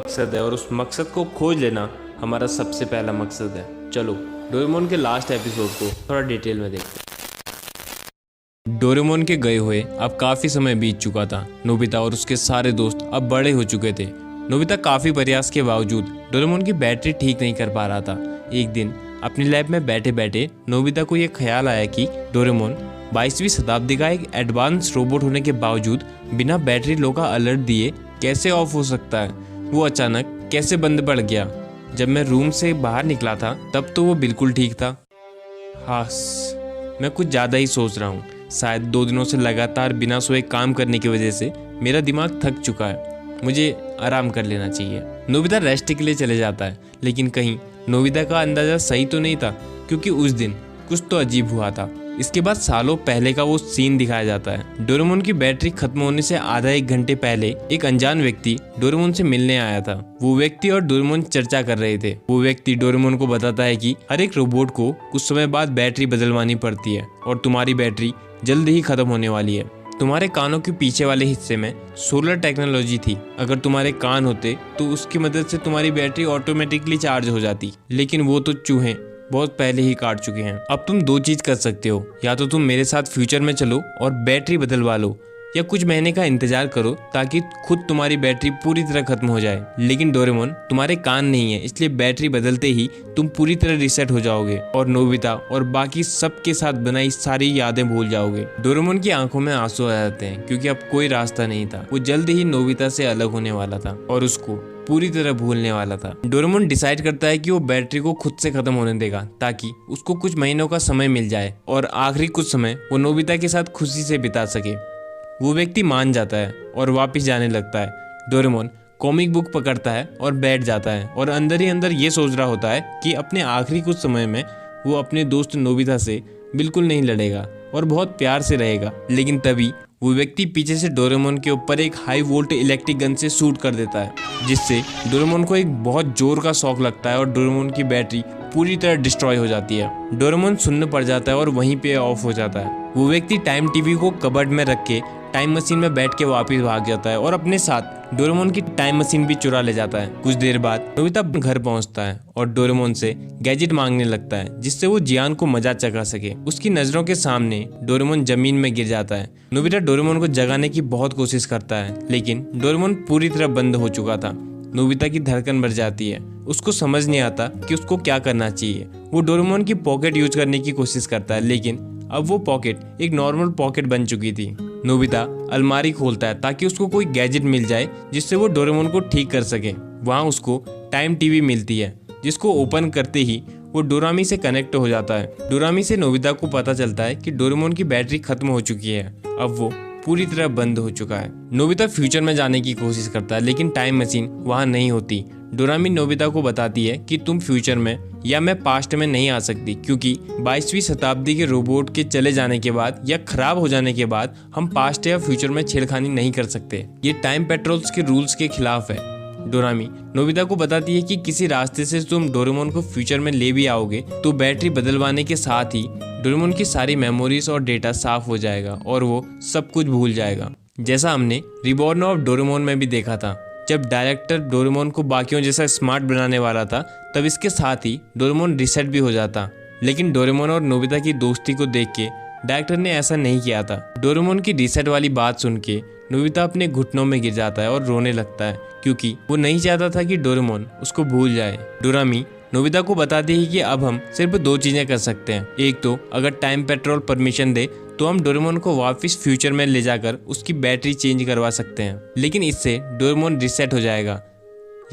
मकसद है और उस मकसद को खोज लेना हमारा सबसे पहला मकसद है। चलो डोरेमोन के लास्ट एपिसोड को थोड़ा डिटेल में देखते हैं। डोरेमोन के गए हुए अब काफ़ी समय बीत चुका था। नोबिता और उसके सारे दोस्त अब बड़े हो चुके थे। नोबिता काफ़ी प्रयास के बावजूद डोरेमोन की बैटरी ठीक नहीं कर पा रहा था। एक दिन अपनी लैब में बैठे बैठे नोबिता को यह ख्याल आया कि डोरेमोन 22वीं शताब्दी का एक एडवांस रोबोट होने के बावजूद बिना बैटरी लो का अलर्ट दिए कैसे ऑफ हो सकता है। वो अचानक कैसे बंद पड़ गया। जब मैं रूम से बाहर निकला था तब तो वो बिल्कुल ठीक था। हास, मैं कुछ ज़्यादा ही सोच रहा हूँ। शायद 2 दिनों से लगातार बिना सोए काम करने की वजह से मेरा दिमाग थक चुका है। मुझे आराम कर लेना चाहिए। नोबिता रेस्ट के लिए चले जाता है, लेकिन कहीं नोबिता का अंदाज़ा सही तो नहीं था, क्योंकि उस दिन कुछ तो अजीब हुआ था। इसके बाद सालों पहले का वो सीन दिखाया जाता है। डोरेमोन की बैटरी खत्म होने से आधा 1 घंटे पहले एक अनजान व्यक्ति डोरेमोन से मिलने आया था। वो व्यक्ति और डोरेमोन चर्चा कर रहे थे। वो व्यक्ति डोरेमोन को बताता है कि हर एक रोबोट को कुछ समय बाद बैटरी बदलवानी पड़ती है और तुम्हारी बैटरी जल्द ही खत्म होने वाली है। तुम्हारे कानों के पीछे वाले हिस्से में सोलर टेक्नोलॉजी थी। अगर तुम्हारे कान होते तो उसकी मदद से तुम्हारी बैटरी ऑटोमेटिकली चार्ज हो जाती, लेकिन वो तो चूहे बहुत पहले ही काट चुके हैं। अब तुम 2 चीज कर सकते हो, या तो तुम मेरे साथ फ्यूचर में चलो और बैटरी बदलवा लो, या कुछ महीने का इंतजार करो ताकि खुद तुम्हारी बैटरी पूरी तरह खत्म हो जाए। लेकिन डोरेमोन, तुम्हारे कान नहीं है, इसलिए बैटरी बदलते ही तुम पूरी तरह रिसेट हो जाओगे और नोबिता और बाकी सबके साथ बनाई सारी यादें भूल जाओगे। डोरेमोन की आंखों में आंसू आ जाते हैं, क्योंकि अब कोई रास्ता नहीं था। वो जल्द ही नोबिता से अलग होने वाला था और उसको पूरी तरह भूलने वाला था। डोरेमोन डिसाइड करता है कि वो बैटरी को खुद से खत्म होने देगा ताकि उसको कुछ महीनों का समय मिल जाए और आखिरी कुछ समय वो नोबिता के साथ खुशी से बिता सके। वो व्यक्ति मान जाता है और वापस जाने लगता है। डोरेमोन कॉमिक बुक पकड़ता है और बैठ जाता है और अंदर ही अंदर ये सोच रहा होता है कि अपने आखिरी कुछ समय में वो अपने दोस्त नोबिता से बिल्कुल नहीं लड़ेगा और बहुत प्यार से रहेगा। लेकिन तभी वो व्यक्ति पीछे से डोरेमोन के ऊपर एक हाई वोल्ट इलेक्ट्रिक गन से शूट कर देता है, जिससे डोरेमोन को एक बहुत जोर का शॉक लगता है और डोरेमोन की बैटरी पूरी तरह डिस्ट्रॉय हो जाती है। डोरेमोन सुन्न पड़ जाता है और वहीं पे ऑफ हो जाता है। वो व्यक्ति टाइम टीवी को कबर्ड में रख के टाइम मशीन में बैठ के वापस भाग जाता है और अपने साथ डोरेमोन की टाइम मशीन भी चुरा ले जाता है। कुछ देर बाद नोबिता घर पहुंचता है और डोरेमोन से गैजेट मांगने लगता है, जिससे वो जियान को मजा चखा सके। उसकी नजरों के सामने डोरेमोन जमीन में गिर जाता है। नोबिता डोरेमोन को जगाने की बहुत कोशिश करता है, लेकिन डोरेमोन पूरी तरह बंद हो चुका था। नोबिता की धड़कन बढ़ जाती है। उसको समझ नहीं आता कि उसको क्या करना चाहिए। वो डोरेमोन की पॉकेट यूज करने की कोशिश करता है, लेकिन अब वो पॉकेट एक नॉर्मल पॉकेट बन चुकी थी। नोबिता अलमारी खोलता है ताकि उसको कोई गैजेट मिल जाए जिससे वो डोरेमोन को ठीक कर सके। वहाँ उसको टाइम टीवी मिलती है, जिसको ओपन करते ही वो डोरामी से कनेक्ट हो जाता है। डोरामी से नोबिता को पता चलता है कि डोरेमोन की बैटरी खत्म हो चुकी है। अब वो पूरी तरह बंद हो चुका है। नोबिता फ्यूचर में जाने की कोशिश करता है, लेकिन टाइम मशीन वहाँ नहीं होती। डोरामी नोबिता को बताती है कि तुम फ्यूचर में या मैं पास्ट में नहीं आ सकती, क्योंकि 22वीं शताब्दी के रोबोट के चले जाने के बाद या खराब हो जाने के बाद हम पास्ट या फ्यूचर में छेड़खानी नहीं कर सकते। ये टाइम पेट्रोल्स के रूल्स के खिलाफ है। डोरामी नोबिता को बताती है कि किसी रास्ते से तुम डोरेमोन को फ्यूचर में ले भी आओगे तो बैटरी बदलवाने के साथ ही डोरेमोन की सारी मेमोरीज और डेटा साफ हो जाएगा और वो सब कुछ भूल जाएगा, जैसा हमने रिबॉर्न ऑफ डोरेमोन में भी देखा था। जब डायरेक्टर डोरेमोन को बाकियों जैसा स्मार्ट बनाने वाला था, तब इसके साथ ही डोरेमोन रिसेट भी हो जाता। लेकिन डोरेमोन और नोबिता की दोस्ती को देख के डायरेक्टर ने ऐसा नहीं किया था। डोरेमोन की रिसेट वाली बात सुन के नोबिता अपने घुटनों में गिर जाता है और रोने लगता है, क्योंकि वो नहीं चाहता था कि डोरेमोन उसको भूल जाए। डोरामी नोबिता को बताती है कि अब हम सिर्फ 2 चीजें कर सकते हैं। एक तो अगर टाइम पेट्रोल परमिशन दे तो हम डोरेमोन को वापस फ्यूचर में ले जाकर उसकी बैटरी चेंज करवा सकते हैं, लेकिन इससे डोरेमोन रिसेट हो जाएगा।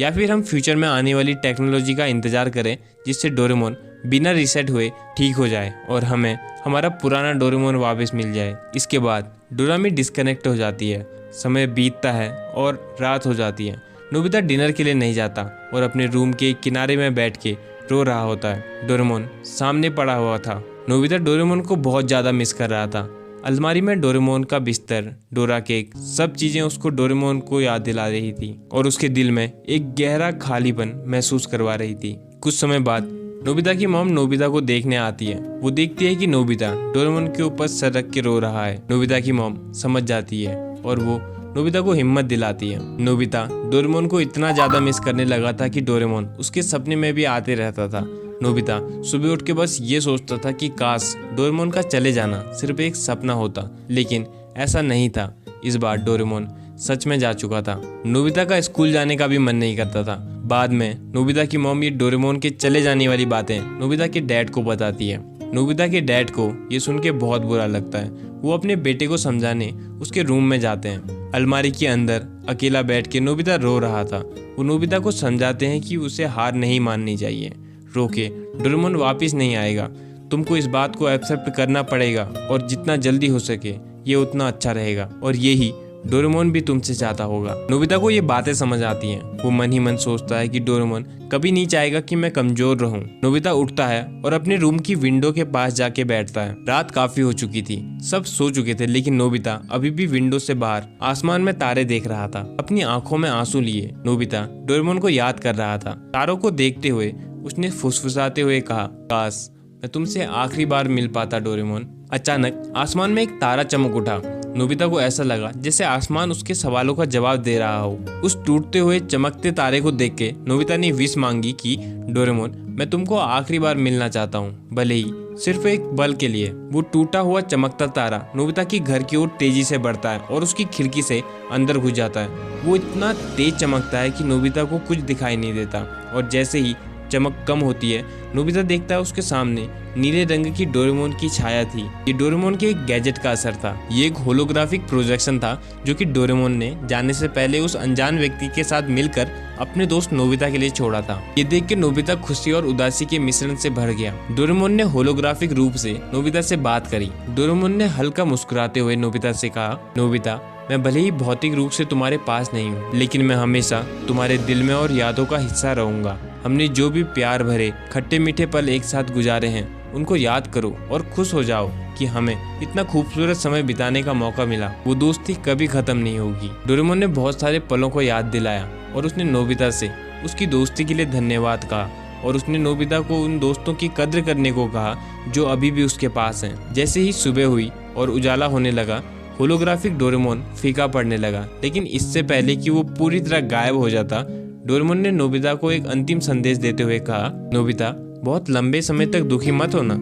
या फिर हम फ्यूचर में आने वाली टेक्नोलॉजी का इंतजार करें, जिससे डोरेमोन बिना रिसेट हुए ठीक हो जाए और हमें हमारा पुराना डोरेमोन वापस मिल जाए। इसके बाद डोरामी डिस्कनेक्ट हो जाती है। समय बीतता है और रात हो जाती है। नोबिता डिनर के लिए नहीं जाता और अपने रूम के किनारे में बैठ के रो रहा होता है। डोरेमोन सामने पड़ा हुआ था। नोबिता डोरेमोन को बहुत ज़्यादा मिस कर रहा था। अलमारी में डोरेमोन का बिस्तर, डोरा केक, सब चीज़ें उसको डोरेमोन को याद दिला रही थी और उसके दिल में एक गहरा खालीपन महसूस करवा रही थी। कुछ समय बाद नोबिता की मॉम नोबिता को देखने आती है। वो देखती है कि नोबिता डोरेमोन के ऊपर सर रख के रो रहा है। नोबिता की मॉम समझ जाती है और वो नोबिता को हिम्मत दिलाती है। नोबिता डोरेमोन को इतना ज्यादा मिस करने लगा था कि डोरेमोन उसके सपने में भी आते रहता था। नोबिता सुबह उठ के बस ये सोचता था कि काश डोरेमोन का चले जाना सिर्फ एक सपना होता, लेकिन ऐसा नहीं था। इस बार डोरेमोन सच में जा चुका था। नोबिता का स्कूल जाने का भी मन नहीं करता था। बाद में नोबिता की मॉम ये डोरेमोन के चले जाने वाली बातें नोबिता के डैड को बताती है। नोबिता के डैड को ये सुन के बहुत बुरा लगता है। वो अपने बेटे को समझाने उसके रूम में जाते हैं। अलमारी के अंदर अकेला बैठ के नोबिता रो रहा था। वो नोबिता को समझाते हैं कि उसे हार नहीं माननी चाहिए। रोके डोरेमोन वापस नहीं आएगा, तुमको इस बात को एक्सेप्ट करना पड़ेगा और जितना जल्दी हो सके ये उतना अच्छा रहेगा, और यही डोरेमोन भी तुमसे चाहता होगा। नोबिता को ये बातें समझ आती हैं। वो मन ही मन सोचता है कि डोरेमोन कभी नहीं चाहेगा कि मैं कमजोर रहूं। नोबिता उठता है और अपने रूम की विंडो के पास जाके बैठता है। रात काफी हो चुकी थी, सब सो चुके थे, लेकिन नोबिता अभी भी विंडो से बाहर आसमान में तारे देख रहा था। अपनी आंखों में आंसू लिए नोबिता डोरेमोन को याद कर रहा था। तारों को देखते हुए उसने फुसफुसाते हुए कहा, काश मैं तुमसे आखिरी बार मिल पाता डोरेमोन। अचानक आसमान में एक तारा चमक उठा। नोबिता को ऐसा लगा जैसे आसमान उसके सवालों का जवाब दे रहा हो। उस टूटते हुए चमकते तारे को देख के नोबिता ने विश मांगी कि डोरेमोन मैं तुमको आखिरी बार मिलना चाहता हूँ, भले ही सिर्फ एक पल के लिए। वो टूटा हुआ चमकता तारा नोबिता की घर की ओर तेजी से बढ़ता है और उसकी खिड़की से अंदर घुस जाता है। वो इतना तेज चमकता है कि नोबिता को कुछ दिखाई नहीं देता, और जैसे ही चमक कम होती है नोबिता देखता है उसके सामने नीले रंग की डोरेमोन की छाया थी। ये डोरेमोन के एक गैजेट का असर था। ये एक होलोग्राफिक प्रोजेक्शन था जो कि डोरेमोन ने जाने से पहले उस अनजान व्यक्ति के साथ मिलकर अपने दोस्त नोबिता के लिए छोड़ा था। ये देख के नोबिता खुशी और उदासी के मिश्रण से भर गया। डोरेमोन ने होलोग्राफिक रूप से नोबिता से बात करी। डोरेमोन ने हल्का मुस्कुराते हुए नोबिता से कहा, नोबिता मैं भले ही भौतिक रूप से तुम्हारे पास नहीं हूँ, लेकिन मैं हमेशा तुम्हारे दिल में और यादों का हिस्सा रहूंगा। हमने जो भी प्यार भरे खट्टे मीठे पल एक साथ गुजारे हैं उनको याद करो और खुश हो जाओ कि हमें इतना खूबसूरत समय बिताने का मौका मिला। वो दोस्ती कभी खत्म नहीं होगी। डोरेमोन ने बहुत सारे पलों को याद दिलाया और उसने नोबिता से उसकी दोस्ती के लिए धन्यवाद कहा, और उसने नोबिता को उन दोस्तों की कद्र करने को कहा जो अभी भी उसके पास हैं। जैसे ही सुबह हुई और उजाला होने लगा होलोग्राफिक डोरेमोन फीका पड़ने लगा, लेकिन इससे पहले कि वो पूरी तरह गायब हो जाता डोरेमोन ने नोबिता को एक अंतिम संदेश देते हुए कहा, नोबिता बहुत लंबे समय तक दुखी मत होना।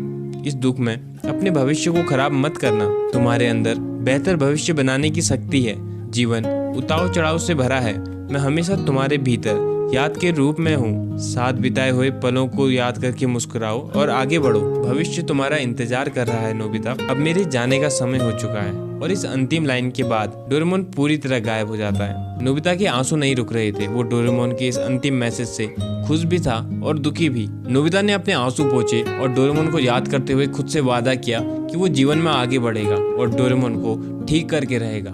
इस दुख में अपने भविष्य को खराब मत करना। तुम्हारे अंदर बेहतर भविष्य बनाने की शक्ति है। जीवन उतार चढ़ाव से भरा है। मैं हमेशा तुम्हारे भीतर याद के रूप में हूँ। साथ बिताए हुए पलों को याद करके मुस्कुराओ और आगे बढ़ो। भविष्य तुम्हारा इंतजार कर रहा है नोबिता। अब मेरे जाने का समय हो चुका है। और इस अंतिम लाइन के बाद डोरेमोन पूरी तरह गायब हो जाता है। नोबिता के आंसू नहीं रुक रहे थे। वो डोरेमोन के इस अंतिम मैसेज से खुश भी था और दुखी भी। नोबिता ने अपने आंसू पोंछे और डोरेमोन को याद करते हुए खुद से वादा किया कि वो जीवन में आगे बढ़ेगा और डोरेमोन को ठीक करके रहेगा।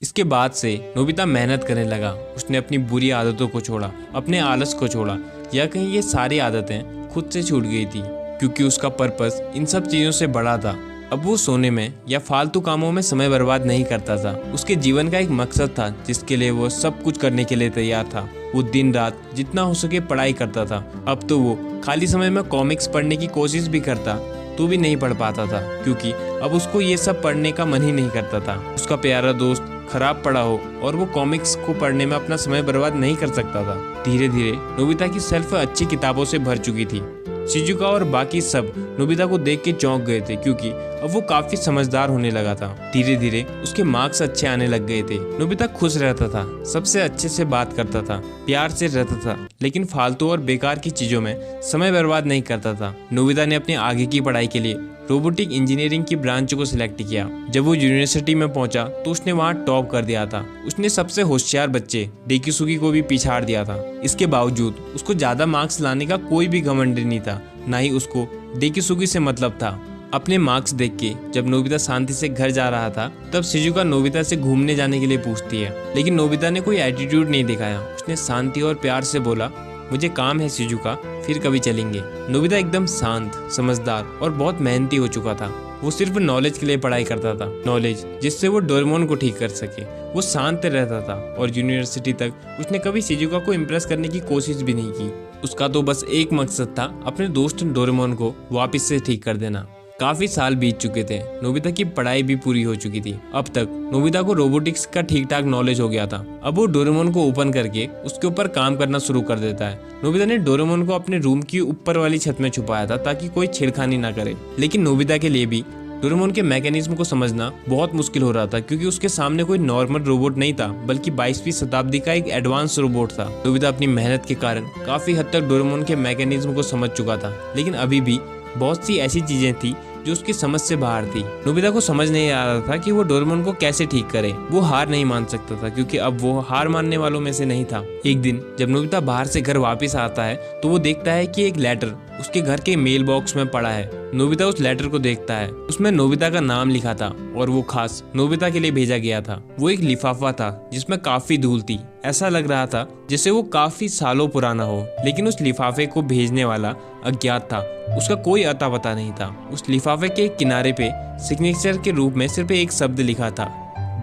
इसके बाद से नोबिता मेहनत करने लगा। उसने अपनी बुरी आदतों को छोड़ा, अपने आलस को छोड़ा, या कहीं ये सारी आदतें खुद से छूट गई थी, क्योंकि उसका पर्पस इन सब चीज़ों से बड़ा था। अब वो सोने में या फालतू कामों में समय बर्बाद नहीं करता था। उसके जीवन का एक मकसद था जिसके लिए वो सब कुछ करने के लिए तैयार था। वो दिन रात जितना हो सके पढ़ाई करता था। अब तो वो खाली समय में कॉमिक्स पढ़ने की कोशिश भी करता तो भी नहीं पढ़ पाता था, क्योंकि अब उसको ये सब पढ़ने का मन ही नहीं करता था। उसका प्यारा दोस्त खराब पढ़ा हो और वो कॉमिक्स को पढ़ने में अपना समय बर्बाद नहीं कर सकता था। धीरे धीरे नोबिता की शेल्फ अच्छी किताबों से भर चुकी थी। शिजुका और बाकी सब नोबिता को देख के चौंक गए थे, क्योंकि अब वो काफी समझदार होने लगा था। धीरे धीरे उसके मार्क्स अच्छे आने लग गए थे। नोबिता खुश रहता था, सबसे अच्छे से बात करता था, प्यार से रहता था, लेकिन फालतू और बेकार की चीजों में समय बर्बाद नहीं करता था। नोबिता ने अपने आगे की पढ़ाई के लिए रोबोटिक इंजीनियरिंग की ब्रांच को सिलेक्ट किया। जब वो यूनिवर्सिटी में पहुंचा तो उसने वहां टॉप कर दिया था। उसने सबसे होशियार बच्चे डेकिसुगी को भी पिछाड़ दिया था। इसके बावजूद उसको ज्यादा मार्क्स लाने का कोई भी घमंड नहीं था, ना ही उसको डेकिसुगी से मतलब था। अपने मार्क्स देख के जब नोबिता शांति से घर जा रहा था तब शिजुका नोबिता से घूमने जाने के लिए पूछती है, लेकिन नोबिता ने कोई एटीट्यूड नहीं दिखाया। उसने शांति और प्यार से बोला, मुझे काम है शिजुका, फिर कभी चलेंगे। नोबिता एकदम शांत, समझदार और बहुत मेहनती हो चुका था। वो सिर्फ नॉलेज के लिए पढ़ाई करता था, नॉलेज जिससे वो डोरेमोन को ठीक कर सके। वो शांत रहता था और यूनिवर्सिटी तक उसने कभी शिजुका को इम्प्रेस करने की कोशिश भी नहीं की। उसका तो बस एक मकसद था, अपने दोस्त डोरेमोन को वापस से ठीक कर देना। काफी साल बीत चुके थे। नोबिता की पढ़ाई भी पूरी हो चुकी थी। अब तक नोबिता को रोबोटिक्स का ठीक ठाक नॉलेज हो गया था। अब वो डोरेमोन को ओपन करके उसके ऊपर काम करना शुरू कर देता है। नोबिता ने डोरेमोन को अपने रूम की ऊपर वाली छत में छुपाया था ताकि कोई छेड़खानी ना करे। लेकिन नोबिता के लिए भी डोरेमोन के मैकेनिज्म को समझना बहुत मुश्किल हो रहा था, क्योंकि उसके सामने कोई नॉर्मल रोबोट नहीं था, बल्कि 22वीं शताब्दी का एक एडवांस रोबोट था। नोबिता अपनी मेहनत के कारण काफी हद तक डोरेमोन के मैकेनिज्म को समझ चुका था, लेकिन अभी भी बहुत सी ऐसी चीजें थी जो उसकी समझ से बाहर थी। नोबिता को समझ नहीं आ रहा था कि वो डोरेमोन को कैसे ठीक करे। वो हार नहीं मान सकता था, क्योंकि अब वो हार मानने वालों में से नहीं था। एक दिन जब नोबिता बाहर से घर वापस आता है तो वो देखता है कि एक लेटर उसके घर के मेल बॉक्स में पड़ा है। नोबिता उस लेटर को देखता है। उसमें नोबिता का नाम लिखा था और वो खास नोबिता के लिए भेजा गया था। वो एक लिफाफा था जिसमें काफी धूल थी। ऐसा लग रहा था जैसे वो काफी सालों पुराना हो, लेकिन उस लिफाफे को भेजने वाला अज्ञात था। उसका कोई अता पता नहीं था। उस लिफाफे के किनारे पे सिग्नेचर के रूप में सिर्फ एक शब्द लिखा था,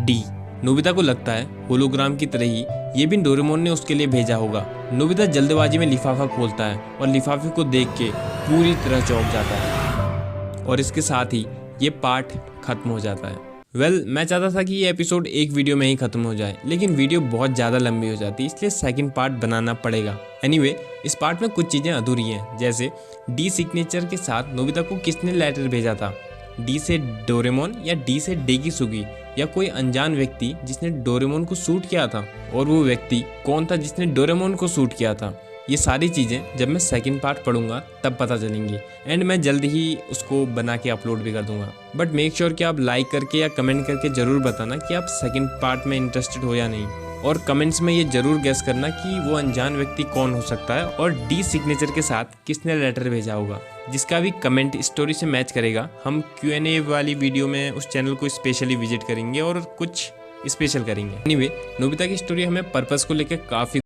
डी। नोबिता को लगता है होलोग्राम की तरह ही ये भी डोरेमोन ने उसके लिए भेजा होगा। नोबिता जल्दबाजी में लिफाफा खोलता है और लिफाफे को देख के पूरी तरह चौंक जाता है, और इसके साथ ही ये पार्ट खत्म हो जाता है। मैं चाहता था कि ये एपिसोड एक वीडियो में ही खत्म हो जाए, लेकिन वीडियो बहुत ज़्यादा लंबी हो जाती, इसलिए सेकंड पार्ट बनाना पड़ेगा। एनीवे, इस पार्ट में कुछ चीज़ें अधूरी हैं, जैसे डी सिग्नेचर के साथ नोबिता को किसने लेटर भेजा था। डी से डोरेमोन या डी से डेकिसुगी, या कोई अनजान व्यक्ति जिसने डोरेमोन को शूट किया था, और वो व्यक्ति कौन था जिसने डोरेमोन को शूट किया था। ये सारी चीज़ें जब मैं सेकंड पार्ट पढ़ूंगा तब पता चलेंगी, एंड मैं जल्द ही उसको बना के अपलोड भी कर दूंगा। बट मेक श्योर कि आप लाइक करके या कमेंट करके ज़रूर बताना कि आप सेकंड पार्ट में इंटरेस्टेड हो या नहीं, और कमेंट्स में ये ज़रूर गेस करना कि वो अनजान व्यक्ति कौन हो सकता है और डी सिग्नेचर के साथ किसने लेटर भेजा होगा। जिसका भी कमेंट स्टोरी से मैच करेगा, हम Q&A वाली वीडियो में उस चैनल को स्पेशली विजिट करेंगे और कुछ स्पेशल करेंगे। एनीवे, नोबिता की स्टोरी हमें पर्पस को लेकर काफ़ी